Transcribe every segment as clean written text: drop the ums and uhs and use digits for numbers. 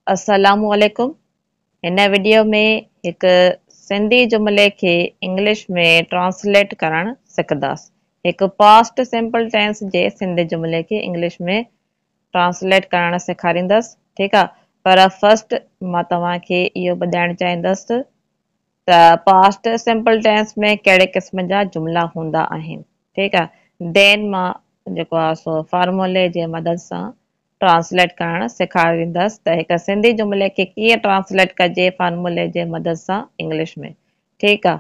अस्सलामुअलैकुम। हिन वीडियो में एक सिंधी जुमले के इंग्लिश में ट्रांसलेट करण सिखंदासीं। एक पास्ट सिंपल टेंस जे सिंधी जुमले के इंग्लिश में ट्रांसलेट करण सेखारींदसि। ठीकु आहे, पर फर्स्ट मां तव्हांखे इहो ॿुधाइणु चाहींदसि त पास्ट सिंपल टेंस में कहिड़े क़िस्म जा जुमला हूंदा आहिनि। ठीकु आहे, देन मां जेको आहे सो फॉर्मूले जे मदद सां ट्रांसलेट करण सेखारींदसि त हिकु सिंधी जुमले खे कीअं ट्रांसलेट कजे फॉर्मूले जे मदद सां इंग्लिश में। ठीकु आहे,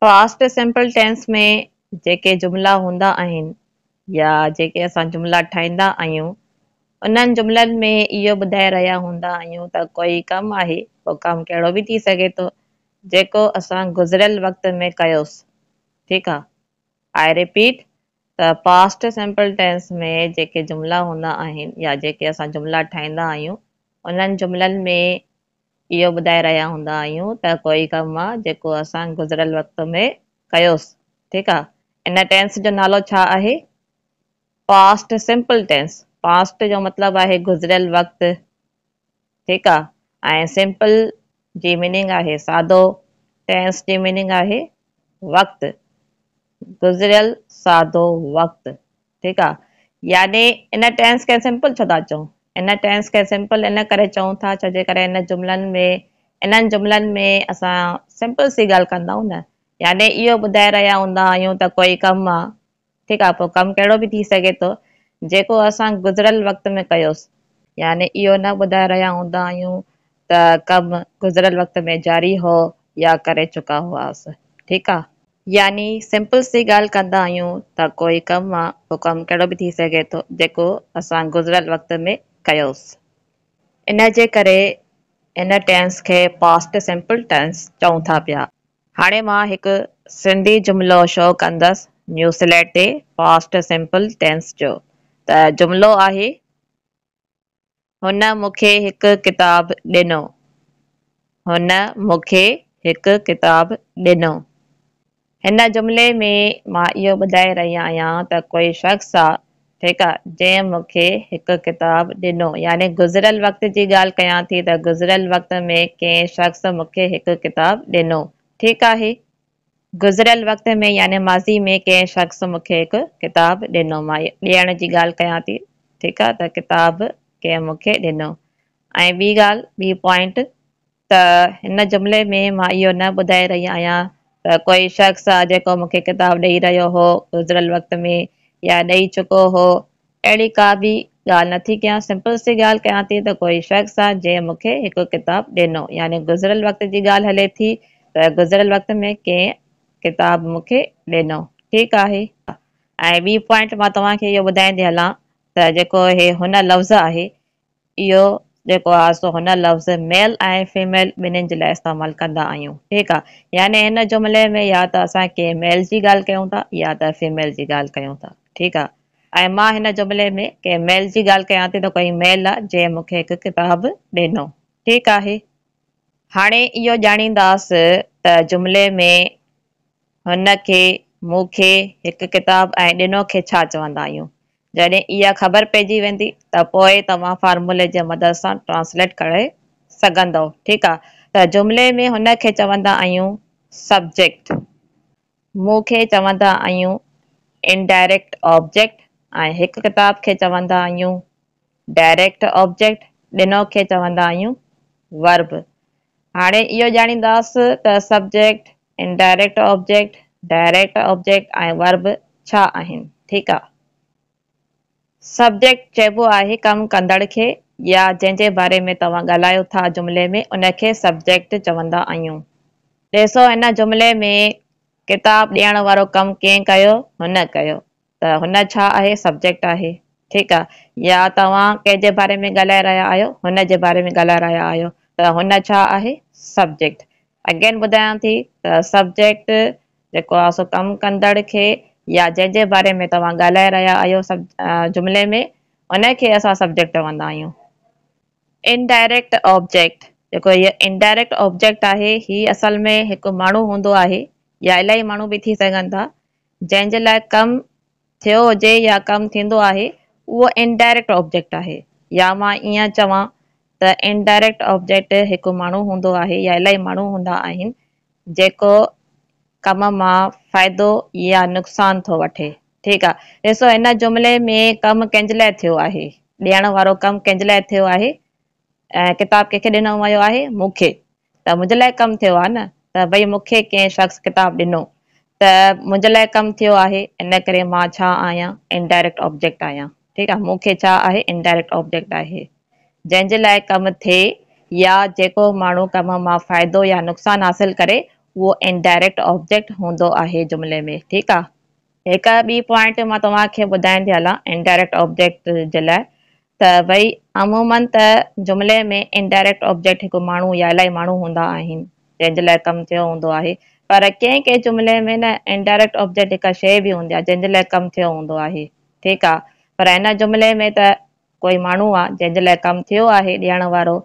पास्ट सिंपल टेंस में जेके जुमला हूंदा आहिनि या जेके असां जुमला ठाहींदा आहियूं उन्हनि जुमलनि में इहो ॿुधाए रहिया हूंदा आहियूं त कोई कमु आहे, पोइ कमु कहिड़ो बि थी सघे थो जेको असां गुज़िरियल वक़्त में कयोसीं। ठीकु आहे, आई रिपीट त पास्ट सिंपल टेंस में जेके जुमला हूंदा आहिनि या जेके असां जुमला ठाहींदा आहियूं उन्हनि जुमलनि में इहो ॿुधाए रहिया हूंदा आहियूं त कोई कमु आहे जेको असां गुज़िरियल वक़्त में कयोसीं। ठीकु आहे, इन टेंस जो नालो छा आहे? Past simple tense. पास्ट जो मतिलबु आहे गुज़िरियल वक़्तु। ठीकु आहे, ऐं सिंपल जी मीनिंग आहे सादो, टेंस जी मीनिंग आहे वक़्तु, गुज़िरियल सादो वक़्तु। ठीकु आहे, यानी इन टेंस खे सिंपल छो था चऊं? इन टेंस खे सिंपल इन करे चऊं था छो जे करे इन्हनि जुमलनि में असां सिंपल सी ॻाल्हि कंदा आहियूं न, यानी इहो ॿुधाए रहिया हूंदा आहियूं त कोई कमु आहे। ठीकु आहे, पोइ कमु कहिड़ो बि थी सघे थो जेको असां गुज़िरियल वक़्त में कयोसीं, यानी इहो न ॿुधाए रहिया हूंदा आहियूं त कमु गुज़िरियल वक़्त में जारी हो या करे चुका हुआसीं। ठीकु आहे, यानी सिंपल सी ॻाल्हि कंदा आहियूं त कोई कमु आहे, पोइ कमु कहिड़ो बि थी सघे थो जेको असां गुज़िरियल वक़्त में कयोसीं। इन जे करे इन टेंस खे पास्ट सिंपल टेंस चऊं था पिया। हाणे मां हिकु सिंधी जुमिलो शो कंदसि न्यूज़ स्लेट ते पास्ट सिंपल टेंस जो। त जुमिलो आहे, हुन मूंखे हिकु किताब ॾिनो। हुन मूंखे हिकु किताब ॾिनो। हिन जुमिले में मां इहो ॿुधाए रही आहियां त कोई शख़्स आहे, ठीकु आहे, जंहिं मूंखे हिकु किताब ॾिनो, यानी गुज़िरियल वक़्त जी ॻाल्हि कयां थी त गुज़िरियल वक़्त में कंहिं शख़्स मूंखे हिकु किताब ॾिनो। ठीकु आहे, गुज़िरियल वक़्त में यानी माज़ी में कंहिं शख़्स मूंखे हिकु किताब ॾिनो, मां ॾियण जी ॻाल्हि कयां थी। ठीकु आहे, त किताब कंहिं मूंखे ॾिनो। ऐं ॿी ॻाल्हि, ॿी पॉइंट, त हिन जुमिले में मां इहो न ॿुधाए रही आहियां त कोई शख़्स आहे जेको मूंखे किताब ॾेई रहियो हो गुज़िरियल वक़्त में या ॾेई चुको हो, अहिड़ी का बि ॻाल्हि नथी कयां। सिंपल सी ॻाल्हि कयां थी त कोई शख़्स आहे जंहिं मूंखे हिकु किताब ॾिनो, यानी गुज़िरियल वक़्त जी ॻाल्हि हले थी त गुज़िरियल वक़्त में कंहिं किताब मूंखे ॾिनो। ठीकु आहे, ऐं ॿी पॉइंट मां तव्हांखे इहो ॿुधाईंदी हलां त जेको हे हुन लफ़्ज़ आहे, इहो जेको आहे सो हुन लफ़्ज़ मेल ऐं फीमेल ॿिन्हिनि जे लाइ इस्तेमालु कंदा आहियूं। ठीकु आहे, यानी हिन जुमिले में या त असां कंहिं मेल जी ॻाल्हि कयूं था या त फीमेल जी ॻाल्हि कयूं था। ठीकु आहे, ऐं मां हिन जुमिले में कंहिं मेल जी ॻाल्हि कयां थी त कोई मेल आहे जंहिं मूंखे हिकु किताब ॾिनो। ठीकु आहे, हाणे इहो ॼाणींदासीं त जुमिले में हुन खे, मूंखे हिकु किताब ऐं ॾिनो खे छा चवंदा आहियूं। जॾहिं इहा ख़बर पइजी वेंदी त पोइ तव्हां फॉर्मूले जे मदद सां ट्रांसलेट करे सघंदव। ठीकु आहे, त जुमिले में हुन खे चवंदा आहियूं सब्जेक्ट, मूंखे चवंदा आहियूं इनडायरेक्ट ऑब्जेक्ट, ऐं हिकु किताब खे चवंदा आहियूं डायरेक्ट ऑब्जेक्ट, ॾिनो खे चवंदा आहियूं वर्ब। हाणे इहो ॼाणींदासीं त subject, indirect object, direct object ऐं वर्ब छा आहिनि। ठीकु आहे, सब्जेक्ट चइबो आहे कमु कंदड़ खे या जंहिंजे बारे में तव्हां ॻाल्हायो था जुमिले में, उनखे सब्जेक्ट चवंदा आहियूं। ॾिसो, हिन जुमिले में किताब ॾियण वारो कमु कंहिं कयो? हुन कयो, त हुन छा आहे? सब्जेक्ट आहे। ठीकु आहे, या तव्हां कंहिंजे बारे में ॻाल्हाए रहिया आहियो? हुन जे बारे में ॻाल्हाए रहिया आहियो, त हुन छा आहे? सब्जेक्ट। अगेन ॿुधायां थी त सब्जेक्ट जेको आहे सो कमु कंदड़ खे या जंहिंजे बारे में तव्हां ॻाल्हाए रहिया आहियो जुमिले में, उनखे असां सब्जेक्ट चवंदा आहियूं। इनडायरेक्ट ऑब्जेक्ट, जेको इहो इनडायरेक्ट ऑब्जेक्ट आहे, हीउ असल में हिकु माण्हू हूंदो आहे या इलाही माण्हू बि थी सघनि था, जंहिंजे लाइ कमु थियो हुजे या कमु थींदो आहे, उहो इनडायरेक्ट ऑब्जेक्ट आहे। या मां ईअं चवां त इनडायरेक्ट ऑब्जेक्ट हिकु माण्हू हूंदो आहे या इलाही माण्हू हूंदा आहिनि जेको कम मां फ़ाइदो या नुक़सान थो वठे। ठीकु आहे, ॾिसो हिन जुमिले में कमु कंहिंजे लाइ थियो आहे, ॾियण वारो कमु कंहिंजे लाइ थियो आहे, ऐं किताब कंहिंखे ॾिनो वियो आहे, मूंखे। त मुंहिंजे लाइ कमु थियो आहे न, त भई मूंखे कंहिं शख़्स किताब ॾिनो त मुंहिंजे लाइ कमु थियो आहे, इन करे मां छा आहियां, इनडायरेक्ट ऑब्जेक्ट आहियां। ठीकु आहे, मूंखे छा आहे, इनडायरेक्ट ऑब्जेक्ट आहे। जंहिंजे लाइ कमु थिए या जेको माण्हू कम मां फ़ाइदो या नुक़सानु हासिल करे उहो इनडायरेक्ट ऑब्जेक्ट हूंदो आहे जुमिले में। ठीकु आहे, हिकु ॿी पॉइंट मां तव्हांखे ॿुधाइण थी हलां इनडायरेक्ट ऑब्जेक्ट जे लाइ, त भई अमूमन त जुमिले में इनडायरेक्ट ऑब्जेक्ट हिकु माण्हू या इलाही माण्हू हूंदा आहिनि जंहिंजे लाइ कमु थियो हूंदो आहे, पर कंहिं कंहिं जुमिले में न इनडायरेक्ट ऑब्जेक्ट हिकु शइ बि हूंदी आहे जंहिंजे लाइ कमु थियो हूंदो आहे। ठीकु आहे, पर हिन जुमिले में त कोई माण्हू आहे जंहिंजे लाइ कमु थियो आहे ॾियण वारो।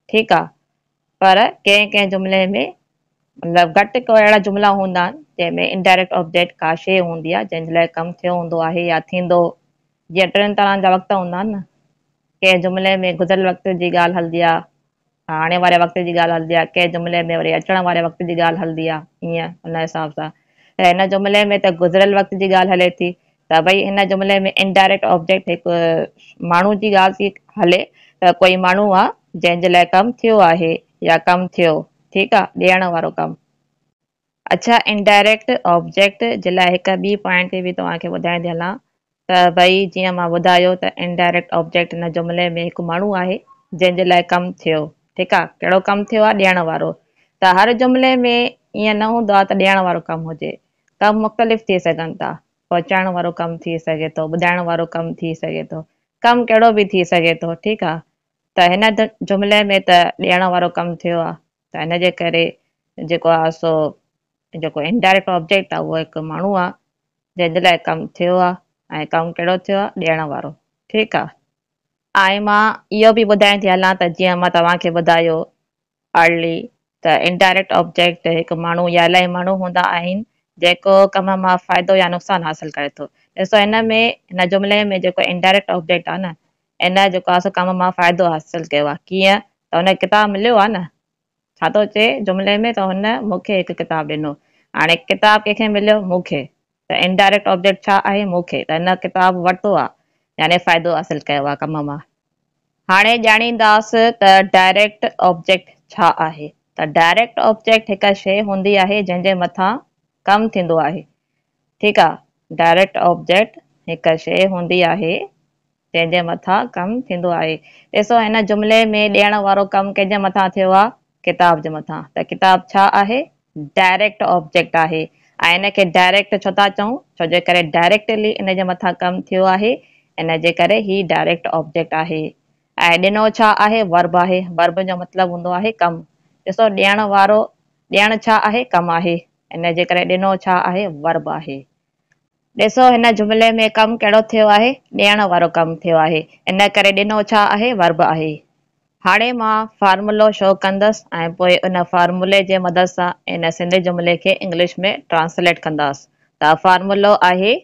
ठीकु आहे, पर कंहिं कंहिं जुमिले में मतिलबु घटि को अहिड़ा जुमिला हूंदा आहिनि जंहिंमें इनडायरेक्ट ऑब्जेक्ट का शइ हूंदी आहे जंहिंजे लाइ कमु थियो हूंदो आहे या थींदो। जीअं टिनि तरह जा वक़्त हूंदा आहिनि न, कंहिं जुमिले में गुज़िरियल वक़्त जी ॻाल्हि हलंदी आहे, हाणे वारे वक़्त जी ॻाल्हि हलंदी आहे, कंहिं जुमिले में वरी अचण वारे वक़्त जी ॻाल्हि हलंदी आहे, ईअं हुन हिसाब सां। त हिन जुमिले में त गुज़िरियल वक़्त जी ॻाल्हि हले थी, त भई हिन जुमिले में इनडायरेक्ट ऑब्जेक्ट हिकु माण्हू जी ॻाल्हि थी हले, त कोई माण्हू आहे जंहिंजे लाइ कमु थियो आहे या कमु थियो। ठीकु आहे, ॾियण वारो कमु। अच्छा, इनडायरेक्ट ऑब्जेक्ट जे लाइ हिकु ॿी पॉइंट ते बि तव्हांखे ॿुधाइण थी हलां, त भई जीअं मां ॿुधायो त इनडायरेक्ट ऑब्जेक्ट हिन जुमिले में हिकु माण्हू आहे जंहिंजे लाइ कमु थियो। ठीकु आहे, कहिड़ो कमु थियो आहे, ॾियण वारो। त हर जुमिले में ईअं न हूंदो आहे त ॾियण वारो कमु हुजे, कमु मुख़्तलिफ़ थी सघनि था, पहुचाइण वारो कमु थी सघे थो, ॿुधाइण वारो कमु थी सघे थो, कमु कहिड़ो बि थी सघे थो। ठीकु आहे, त हिन जुमिले में त ॾियण वारो कमु थियो आहे, त हिन जे करे जेको आहे सो जेको इनडायरेक्ट ऑब्जेक्ट आहे उहो हिकु माण्हू आहे जंहिंजे लाइ कमु थियो आहे, ऐं कमु कहिड़ो थियो आहे, ॾियण वारो। ठीकु आहे, ऐं मां इहो बि ॿुधाइण थी हलां त जीअं मां तव्हांखे ॿुधायो अर्ली त इनडायरेक्ट ऑब्जेक्ट हिकु माण्हू या इलाही माण्हू हूंदा आहिनि जेको कम मां फ़ाइदो या नुक़सानु हासिल करे थो। ॾिसो हिन में हिन जुमिले में जेको इनडायरेक्ट ऑब्जेक्ट आहे न, इन जेको आहे सो कम मां फ़ाइदो हासिल कयो आहे। कीअं, त हुन किताब मिलियो आहे न, छा थो चए जुमिले में, त हुन मूंखे हिकु किताब ॾिनो। हाणे किताब कंहिंखे मिलियो, मूंखे, त इनडायरेक्ट ऑब्जेक्ट छा आहे, मूंखे, त हिन किताब वरितो आहे यानी फ़ाइदो हासिल कयो आहे कम मां। हाणे ॼाणींदासीं त डायरेक्ट ऑब्जेक्ट छा आहे। त डायरेक्ट ऑब्जेक्ट हिकु शइ हूंदी आहे जंहिंजे मथां कमु थींदो आहे। ठीकु आहे, डायरेक्ट ऑब्जेक्ट हिकु शइ हूंदी आहे जंहिंजे मथां कमु थींदो आहे। ॾिसो हिन जुमिले में ॾियण वारो कमु कंहिंजे मथां थियो आहे, किताब जे मथां। त किताब छा आहे, डायरेक्ट ऑब्जेक्ट आहे। ऐं हिनखे डायरेक्ट छो था चऊं, छो जे करे डायरेक्टली इन जे मथां कमु थियो आहे, इन जे करे ही डायरेक्ट ऑब्जेक्ट आहे। ऐं ॾिनो छा आहे, वर्ब आहे। वर्ब जो मतिलबु हूंदो आहे कमु। ॾिसो ॾियण वारो, ॾियण छा आहे, कमु आहे, इन जे करे ॾिनो छा आहे, वर्ब आहे। ॾिसो हिन जुमिले में कमु कहिड़ो थियो आहे, ॾियण वारो कमु थियो आहे, इन करे ॾिनो छा आहे, वर्ब आहे। हाणे मां फार्मूलो शो कंदसि ऐं पोइ उन फार्मूले जे मदद सां इन सिंधी जुमिले खे इंग्लिश में ट्रांसलेट कंदासीं। त फार्मूलो आहे,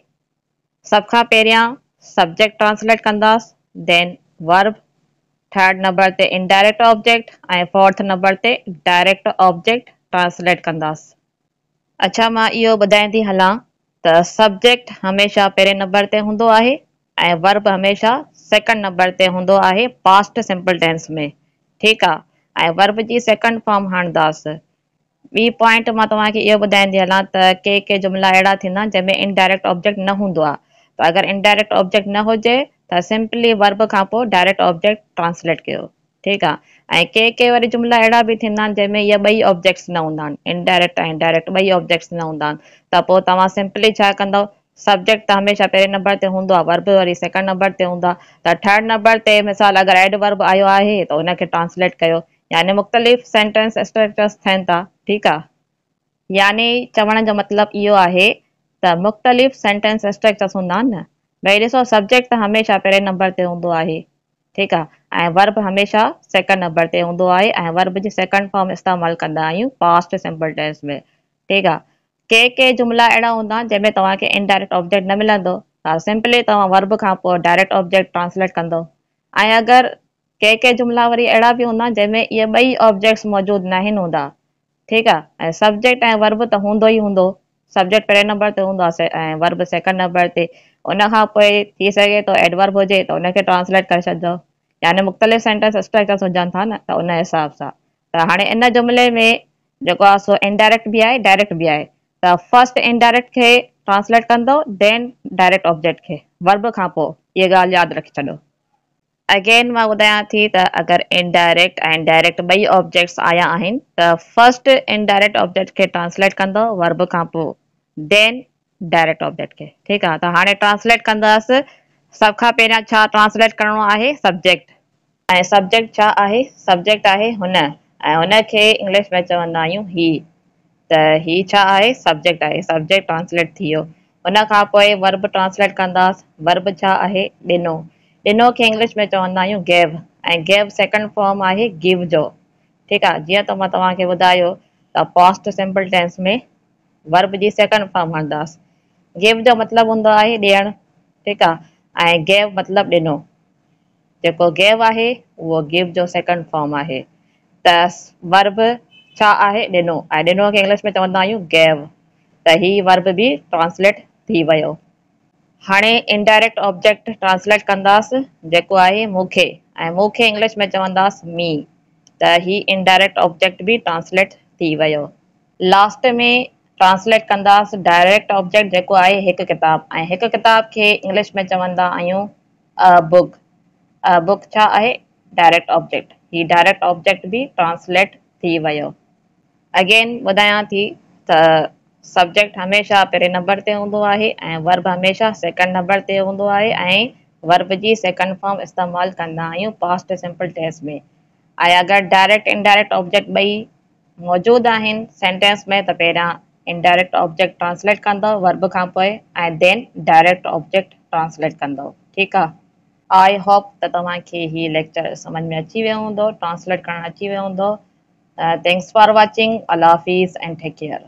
सभ खां पहिरियां सब्जेक्ट ट्रांसलेट कंदासीं, देन वर्ब, थर्ड नंबर ते इनडायरेक्ट ऑब्जेक्ट ऐं फोर्थ नंबर ते डायरेक्ट ऑब्जेक्ट ट्रांसलेट कंदासीं। अच्छा, मां इहो ॿुधाईं थी हलां त सब्जेक्ट हमेशह पहिरें नंबर ते हूंदो आहे ऐं वर्ब हमेशह सेकंड नंबर ते हूंदो आहे पास्ट सिंपल टेंस में। ठीकु आहे, ऐं वर्ब जी सेकंड फॉर्म हणंदासीं। ॿी पॉइंट मां तव्हांखे इहो ॿुधाईं थी हलां त के के जुमिला अहिड़ा थींदा जंहिंमें इनडायरेक्ट ऑब्जेक्ट न हूंदो आहे। त अगरि इनडायरेक्ट ऑब्जेक्ट न हुजे त सिंपली वर्ब खां पोइ डायरेक्ट ऑब्जेक्ट ट्रांसलेट कयो। ठीकु आहे, ऐं के वरी जुमिला अहिड़ा बि थींदा आहिनि जंहिंमें इहे ॿई ऑब्जेक्ट्स न हूंदा आहिनि, इनडायरेक्ट ऐं डायरेक्ट ॿई ऑब्जेक्ट्स न हूंदा आहिनि। त पोइ तव्हां सिंपली छा कंदव, सब्जेक्ट त हमेशह पहिरें नंबर ते हूंदो आहे, वर्ब वरी सेकंड नंबर ते हूंदा। त थर्ड नंबर ते मिसाल अगरि एड वर्ब आयो आहे त हुनखे ट्रांसलेट कयो, यानी मुख़्तलिफ़ सेंटेंस स्ट्रक्चर्स थियनि था। ठीकु आहे, यानी चवण जो मतिलबु इहो आहे त मुख़्तलिफ़ सेंटेंस स्ट्रक्चर्स हूंदा आहिनि न। भई ॾिसो सब्जेक्ट त हमेशह पहिरें नंबर ते हूंदो आहे, ठीकु आहे, ऐं वर्ब हमेशह सेकंड नंबर ते हूंदो आहे ऐं वर्ब जी सेकंड फॉर्म इस्तेमालु कंदा आहियूं पास्ट सिंपल टेंस में। ठीकु आहे, के जुमिला अहिड़ा हूंदा आहिनि जंहिंमें तव्हांखे इनडायरेक्ट ऑब्जेक्ट न मिलंदो, त सिंपली तव्हां वर्ब खां पोइ डायरेक्ट ऑब्जेक्ट ट्रांसलेट कंदो। ऐं अगरि के जुमिला वरी अहिड़ा बि हूंदा जंहिंमें इहे ॿई ऑब्जेक्ट्स मौजूदु न आहिनि हूंदा, ठीकु आहे। ऐं सब्जेक्ट ऐं वर्ब त हूंदो ई हूंदो, सब्जेक्ट पहिरें नंबर ते हूंदो आहे ऐं वर्ब सेकंड नंबर ते। उन खां पोइ थी सघे थो एडवर्ब हुजे त उनखे ट्रांसलेट करे छॾिजो, यानी मुख़्तलिफ़ सेंटेंस स्ट्रक्चर्स हुजनि था न, त उन हिसाब सां। त हाणे इन जुमिले में जेको आहे सो इनडायरेक्ट बि आहे डायरेक्ट बि आहे। त फर्स्ट इनडायरेक्ट खे ट्रांसलेट कंदो, देन डायरेक्ट ऑब्जेक्ट खे वर्ब खां पोइ, इहा ॻाल्हि यादि रखी छॾो। अगेन मां ॿुधायां थी त अगरि इनडायरेक्ट ऐं डायरेक्ट ॿई ऑब्जेक्ट्स आया आहिनि त फर्स्ट इनडायरेक्ट ऑब्जेक्ट खे ट्रांसलेट कंदो वर्ब खां पोइ, देन डायरेक्ट ऑब्जेक्ट खे, ठीकु आहे। त हाणे ट्रांसलेट कंदासीं। सभ खां पहिरियां छा ट्रांसलेट करिणो आहे, सब्जेक्ट। ऐं सब्जेक्ट छा आहे, सब्जेक्ट आहे हुन, ऐं हुनखे इंग्लिश में चवंदा आहियूं ही। त ही छा आहे, सब्जेक्ट आहे, सब्जेक्ट ट्रांसलेट थी वियो। हुन खां पोइ वर्ब ट्रांसलेट कंदासीं। वर्ब छा आहे, ॾिनो। ॾिनो खे इंग्लिश में चवंदा आहियूं गेव, ऐं गेव सेकंड फॉर्म आहे गिव जो, ठीकु आहे। जीअं त मां तव्हांखे ॿुधायो त पास्ट सिंपल टेंस में वर्ब जी सेकंड फॉर्म हणंदासीं। गिव जो मतिलबु हूंदो आहे ॾियणु, ठीकु आहे, ऐं गेव मतिलबु ॾिनो। जेको गेव आहे उहो गिव जो सेकंड फॉर्म आहे। त वर्ब छा आहे, ॾिनो, ऐं ॾिनो खे इंग्लिश में चवंदा आहियूं गेव। त ही वर्ब बि ट्रांसलेट थी वियो। हाणे इनडायरेक्ट ऑब्जेक्ट ट्रांसलेट कंदासीं, जेको आहे मूंखे, ऐं मूंखे इंग्लिश में चवंदासीं मी। त ही इनडायरेक्ट ऑब्जेक्ट बि ट्रांसलेट थी वियो। लास्ट में ट्रांसलेट कंदासीं डायरेक्ट ऑब्जेक्ट, जेको आहे हिकु किताब, ऐं हिकु किताब खे इंग्लिश में चवंदा आहियूं बुक। बुक छा आहे, डायरेक्ट ऑब्जेक्ट। ही डायरेक्ट ऑब्जेक्ट बि ट्रांसलेट थी वियो। अगेन ॿुधायां थी त सब्जेक्ट हमेशह पहिरें नंबर ते हूंदो आहे, ऐं वर्ब हमेशह सेकंड नंबर ते हूंदो आहे, ऐं वर्ब जी सेकंड फॉर्म इस्तेमालु कंदा आहियूं पास्ट सिंपल टेंस में। ऐं अगरि डायरेक्ट इनडायरेक्ट ऑब्जेक्ट ॿई मौजूदु आहिनि सेंटेंस में त पहिरियां इनडायरेक्ट ऑब्जेक्ट ट्रांसलेट कंदो वर्ब खां पोइ, ऐं देन डायरेक्ट ऑब्जेक्ट ट्रांसलेट कंदो, ठीकु आहे। आई होप त तव्हांखे ही लेक्चर समझ में अची वियो हूंदो, ट्रांसलेट करणु अची वियो हूंदो। Thanks for watching. अल्लाह हाफिज़ एंड टेक केयर।